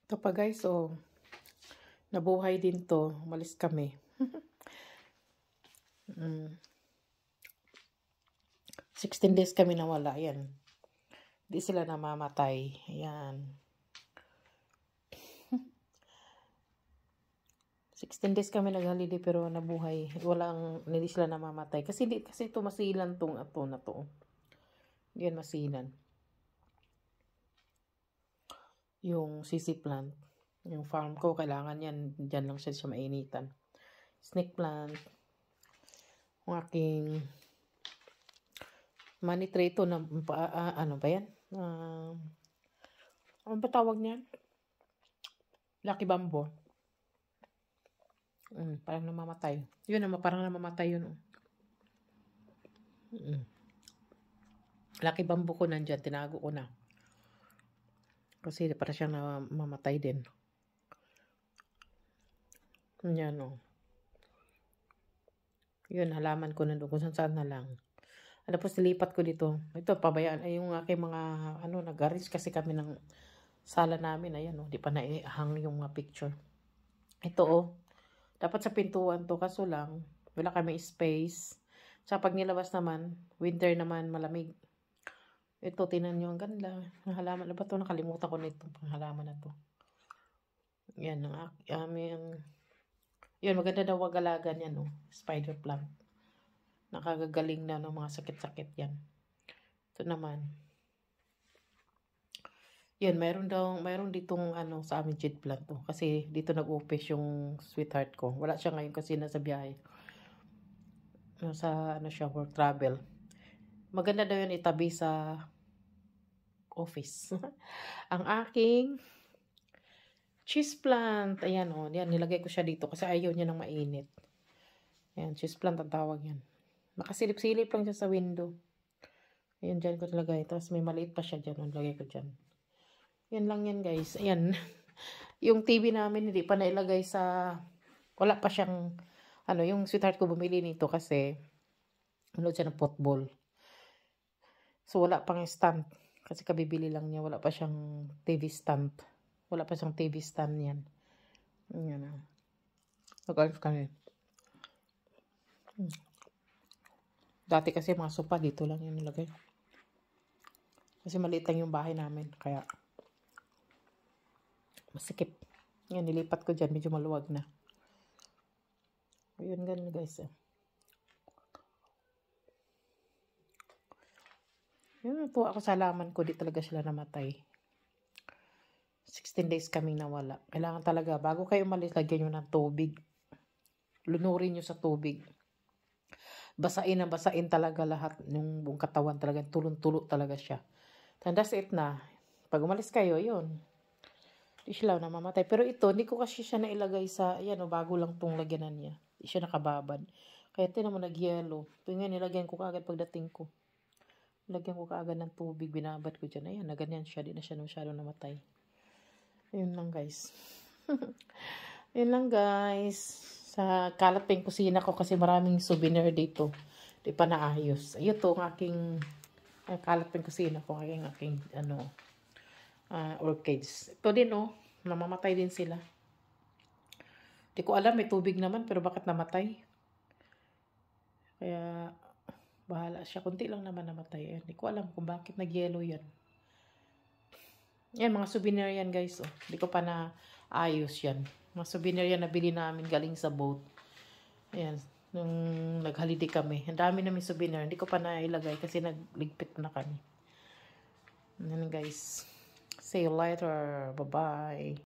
Ito pa guys, oh, nabuhay din to. Umalis kami. 16 days kami nawala. Ayan. Di sila namamatay. Ayan. 16 days kami nag-holiday pero nabuhay. Hindi sila namamatay. Kasi ito masilan tong ato na to. Yan masilan. Yung sisig plant. Yung farm ko, kailangan yan. Diyan lang siya mainitan. Snake plant. Yung aking money tray to na, ano ba yan? Ano ba tawag niyan? Lucky bamboo. Parang namamatay. Yun, parang namamatay yun. Lucky bamboo ko nandyan. Tinago ko na. Kasi para siyang namamatay din. Yan, oh. Yun, halaman ko nandun kung saan na lang. Tapos nilipat ko dito. Ito, pabayaan. Ay, yung aking mga, nag-arrange kasi kami ng sala namin. Ayan, oh. Di pa naihang yung mga picture. Ito, oh. Dapat sa pintuan to. Kaso lang, wala kami space. Sa pag nilabas naman, winter naman, malamig. Ito, tinan nyo, ang ganda. Ang halaman na ba ito? Nakalimutan ko na itong halaman na to. Yan, yun, maganda daw wag-alagan yan, no? Spider plant. Nakagagaling na ng mga sakit-sakit yan. Ito naman. Yan, mayroon ditong, sa amin jade plant to. Kasi dito nag-upis yung sweetheart ko. Wala siya ngayon kasi nasa biyahe. Siya, work travel. Maganda daw yun itabi sa office. Ang aking cheese plant. Ayan, oh. Yan, nilagay ko siya dito kasi ayaw niya ng mainit. Ayan, cheese plant ang tawag yan. Nakasilip-silip lang siya sa window. Ayan, dyan ko nilagay. Tapos may maliit pa siya dyan. Nilagay ko dyan. Yan lang yan, guys. Ayan. Yung TV namin, hindi pa nailagay sa... Wala pa siyang... yung sweetheart ko bumili nito kasi... siya ng potball. So, wala pang stand. Kasi kabibili lang niya. Wala pa siyang TV stand. Wala pa siyang TV stand yan. Yan na. Nag-alf kami. Dati kasi mga sopa dito lang yung nilagay. Kasi maliit lang yung bahay namin. Kaya masikip. Yan, nilipat ko dyan. Medyo maluwag na. Ayun, ganun guys. Yun, po ako sa halaman ko, di talaga sila namatay. 16 days kaming nawala. Kailangan talaga, bago kayo umalis, lagyan nyo ng tubig. Lunurin nyo sa tubig. Basain talaga lahat ng buong katawan talaga. Tulong-tulo talaga siya. And that's it na. Pag umalis kayo, yun. Di sila namamatay. Pero ito, hindi ko kasi siya nailagay sa, bago lang tong lagyanan niya. Di siya nakababad. Kaya tinan mo nag-yellow. Ito nga, nilagyan ko kaagad pagdating ko. Lagyan ko kaagad ng tubig, binabad ko dyan. Ayan, na ganyan siya. Di na siya masyado namatay. Ayun lang, guys. Ayun lang, guys. Sa kalat pa yung kusina ko kasi maraming souvenir dito. Di pa naayos. Ayun to, ang aking kalat pa yung kusina ko. Aking orchids. Ito din, oh. Namamatay din sila. Di ko alam, may tubig naman, pero bakit namatay? Kaya... bahala siya. Kunti lang naman namatay. Hindi ko alam kung bakit nag-yellow yan. Yan, mga souvenir yan guys. Oh. Hindi ko pa na ayos yan. Mga souvenir yan na bili namin galing sa boat. Ayan. Nung nag-holiday kami. Ang dami namin souvenir. Hindi ko pa na ilagay kasi nagligpit na kami. Yan guys. See you later. Bye-bye.